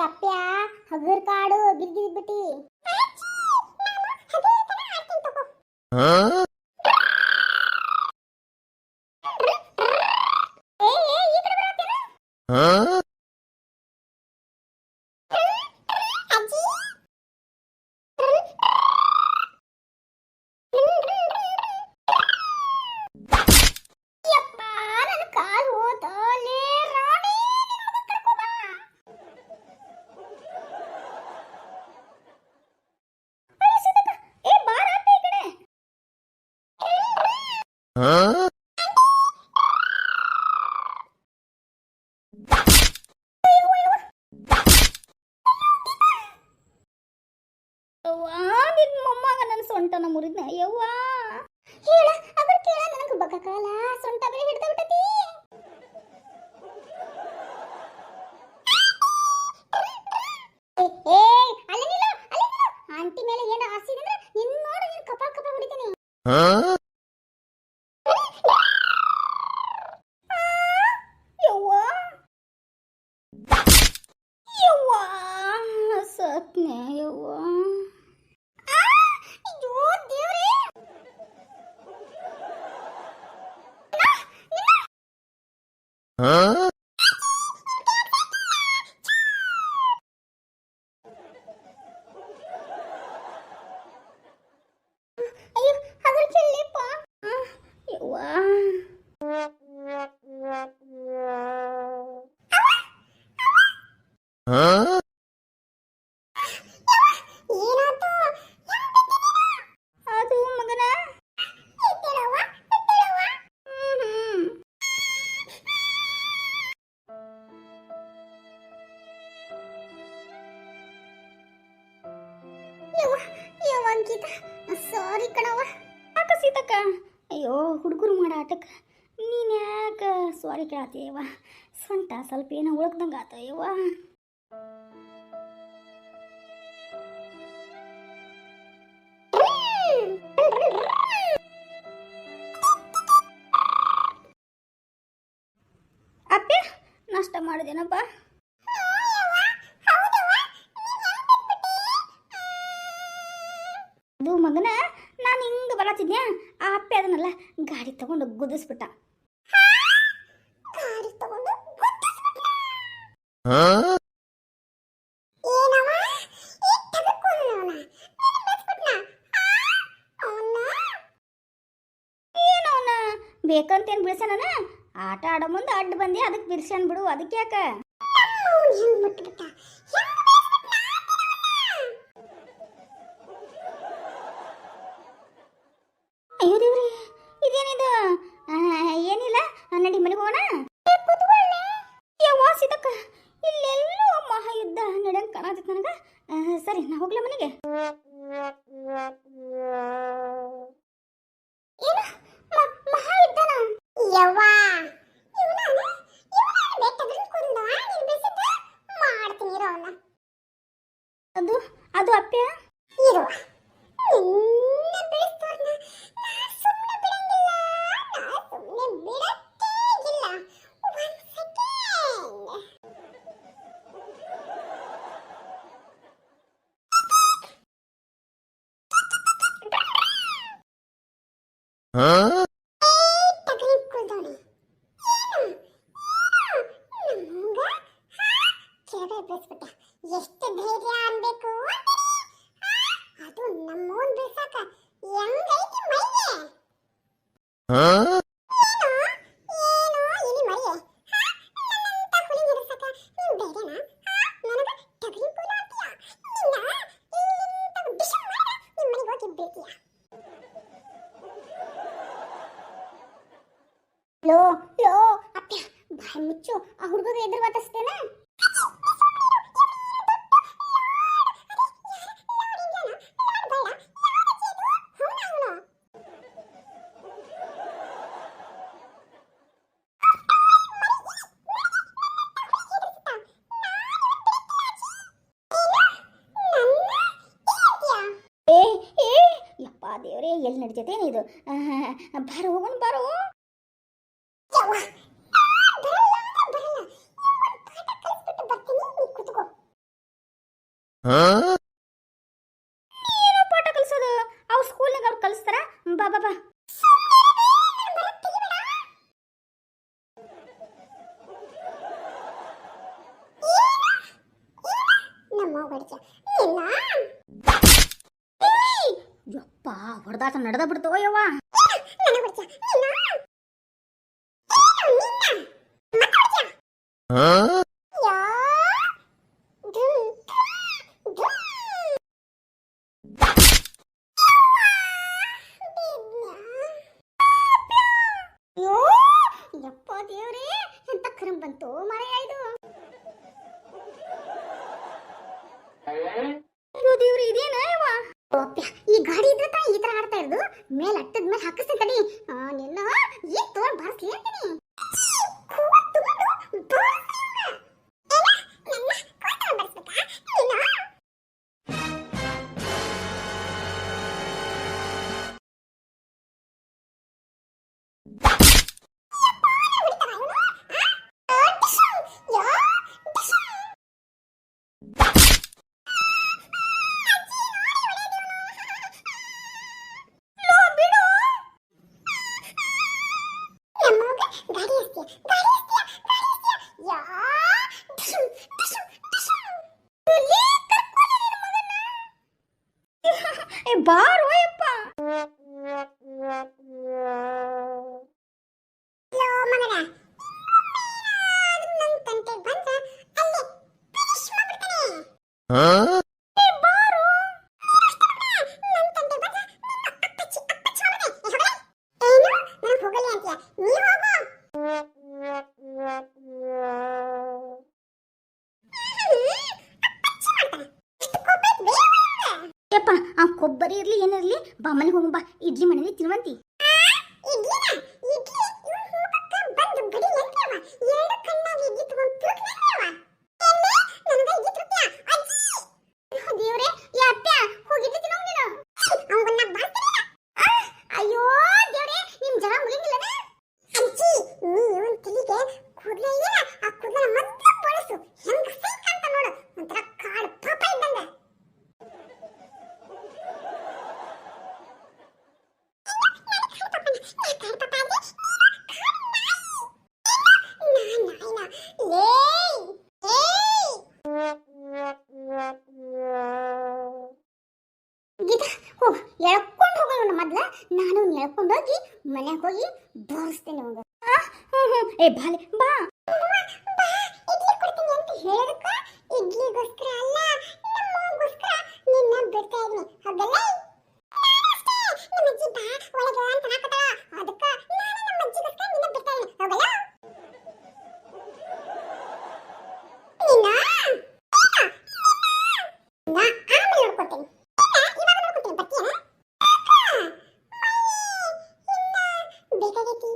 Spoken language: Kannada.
ಅಪ್ಪ್ಯ ಹಗರ್ ಕಾಡು ಬಿದ್ದಿದ್ಬಿಟ್ಟಿ. ಸೊಂಟನ ಮುರಿದ್ನ ಯವ್ವ ಹೇಳ ಅದ್ರ ಕೇಳ ನನಗೆ ಬಗ್ಗಕಾಲ ಸೊಂಟ ಬೇರೆ ಹಿಡ್ದ ಬಿಟ್ಟತಿ. ಏ ಅಲ್ಲಿ ನಿಲ್ಲ ಆಂಟಿ ಮೇಲೆ ಏನು ಆಸೆ ಅಂದ್ರೆ ನಿನ್ನ ನೋಡಿ ನೀನು ಕಪಾಳ ಕಪಾಳ ಹೊಡಿತೀನಿ. ಯವ್ವ ಯವ್ವ ಸತ್ನೆ ಯವ್ವ. ಅಯ್ಯೋ ಅದ್ರ ಚೆಲ್ಲಿಪ್ಪ ಯವ್ವ. ಅದು ಮಗನ ಅಂಕಿತ ಸಾರಿ ಕಣವ. ಯಾಕ ಸೀತಕ್ಕ ಅಯ್ಯೋ ಹುಡುಗರು ಮಾಡೋ ಆಟಕ್ಕೆ ನೀನು ಯಾಕೆ ಸಾರಿ ಕೇಳತ್ತೀಯವ್ವ. ಸೊಂಟ ಸ್ವಲ್ಪ ಏನೋ ಉಳ್ಕ್ದಂಗೆ ಆತ ಯವ್ವ. ಅಪ್ಪೆ ನಾಷ್ಟ ಮಾಡಿದೇನಪ್ಪ. ಅದು ಮಗನ ನಾನು ಹಿಂಗೆ ಬರತ್ತಿದ್ದೆ ಆ ಅಪ್ಪೆ ಅದನ್ನೆಲ್ಲ ಗಾಡಿ ತಗೊಂಡು ಗುದ್ದಿಸ್ಬಿಟ್ಟ. ಏನವನ ಬೇಕಂತೇನು ಬಿಡ್ಸನ ಆಟ ಆಡೋ ಮುಂದೆ ಅಡ್ಡ ಬಂದಿ ಅದಕ್ಕೆ ಬಿರ್ಸನ್ ಬಿಡು. ಅದಕ್ಕೆ ಯಾಕ ಅಯ್ಯೋ ದೇವ್ರಿ ಇದೇನಿದು. ಏನಿಲ್ಲ ನಡಿ ಮನೆಗೆ ಹೋಗೋಣ. ಯವ್ವ ಸೀತಕ್ಕ ಇಲ್ಲೆಲ್ಲೋ ಮಹಾಯುದ್ಧ ನಡೆಯಂಗೆ ಕಾಣತೈತೆ ನನಗೆ. ಸರಿ ನಾ ಹೋಗ್ಲ ಮನೆಗೆ. ಏನು ಮಹಾಯುದ್ಧನ ಯವ್ವ ಅದು ಅದು ಅಪ್ಪ್ಯ ಇರುವ ಎಷ್ಟು ಧೈರ್ಯ ಅನ್ಬೇಕು. ಅದು ನಮ್ಮೋನ್ ಬಿಸಾಕ ಹೆಂಗೈತಿ ಮೈಗೆ. ಏನು ಇನಿ ಮರಿಯೆ ನನ್ನಂತ ಹುಲಿ ಹಿಡಿಸಕ ನೀನ್ ಬೇಡನಾ. ನನಗ ಟಗರಿ ಕೂಲ ಅಂತೀಯ. ನಿನ್ನ ಇಲ್ಲಿಂದ ಬಿಷ ಮಾಡ ನಿಮ್ಮ ಮನೆಗೆ ಹೋಗಿ ಬೇಕಿಯ. ಲೋ ಲೋ ಅಪ್ಪ ಬಾಯಿ ಮುಚ್ಚು. ಆ ಹುಡುಗಗೆ ಎದುರು ಮಾತಾಡ್ಸ್ತೇನೆ. ದೇವರೇ ಎಲ್ಲಿ ನಡೀತೈತೇನು ಇದು. ಬಾರೋ ಹೋಗೋಣ ಬಾರೋ. ಏನು ಪಾಠ ಕಲಿಸೋದು? ಅವ್ರ ಸ್ಕೂಲ್ನಾಗ ಅವ್ರು ಕಲಿಸ್ತಾರ? ಬಾ ಬಾ ಬಾ. ಯಪ್ಪ ಹೊಡೆದಾಟ ನಡೆದ ಬಿಡ್ತೋ ಯವ್ವ. ಯಪ್ಪ ದೇವ್ರೇ, ಎಂತ ಕರಂ ಬಂತು ಮಾರಾಯ ಇದು. ಅಯ್ಯೋ ದೇವ್ರಿ, ಇದೇನ ಯವ್ವ? ಈ ಗಾಡಿ ಇದ್ರೆ ತಾ ಈ ತರ ಆಡ್ತಾ ಇರೋದು. ಮೇಲೆ ಅಟ್ಟದ ಮೇಲೆ ಹಾಕಿಸ್ತೀನಿ ತಡಿ. ನಿನ್ನ ಈಗ ತೋರ್ ಬಾರ್ಸ್ಲಿ ಅಂತೀನಿ. ಬಾರೋ ಯಪ್ಪ. ಯಪ್ಪ, ಆ ಕೊಬ್ಬರಿ ಇರ್ಲಿ ಏನಿರ್ಲಿ, ಬಾ ಮನೆಗೆ ಹೋಗು. ಬಾ, ಇಡ್ಲಿ ಮನೇಲಿ ತಿನ್ವಂತಿ. ಅಯ್ಯೋ ದೇವ್ರೆ, ನಿಮ್ ಜನ ಮುಗಿಂಗಿಲ್ಲನ? ಅಜ್ಜಿ, ನೀನು ತಲಿಗೆ ಕೂದಲ ಇಲ್ಲ, ಆ ಕೂದಲ ಮತ್ತೆ ಬಳಸು. ಹೆಂಗ ಸೈಕ್ ಅಂತ ನೋಡು, ಒಂಥರ ಕಾಡು ಪಾಪ ಇದ್ದಂಗ. ಗೀತಾ, ಹೋಗ್ ಎಳ್ಕೊಂಡು ಹೋಗೋಣ. ಮೊದ್ಲ ನಾನು ಎಳ್ಕೊಂಡೋಗಿ ಮನೆಗೆ ಹೋಗಿ ಬೋರಿಸ್ತೇನೆ ಅವಂಗ. ಏ ಬಾಲೆ ಬಾ. ಇಡ್ಲಿ ಕೊಡ್ತೀನಿ ಅಂತ ಹೇಳದಕ್ಕ ಇಡ್ಲಿಗೋಸ್ಕರ ಅಲ್ಲ, ನಮ್ಮಗೋಸ್ಕರ ನಿನ್ನ ಬಿಡ್ತಾ ಇದೀನಿ. ಹಾಗಲ್ಲ ನಮ್ಮ ಅಜ್ಜಿ ಬಾ ಒಳಗೆ ಅಂತ ಹಾಕತಾಳ. ಅದಕ್ಕ ನಾನು ನಮ್ಮ ಅಜ್ಜಿಗೋಸ್ಕರ ನಿನ್ನ ಬಿಡ್ತಾ ಇದೀನಿ. ಹಾಗಲ್ಲ ನಿನ್ನ ನಾ ಆಮೇಲೆ ನೋಡ್ಕೊತೀನಿ. ಬೇಕಾಗೈತಿ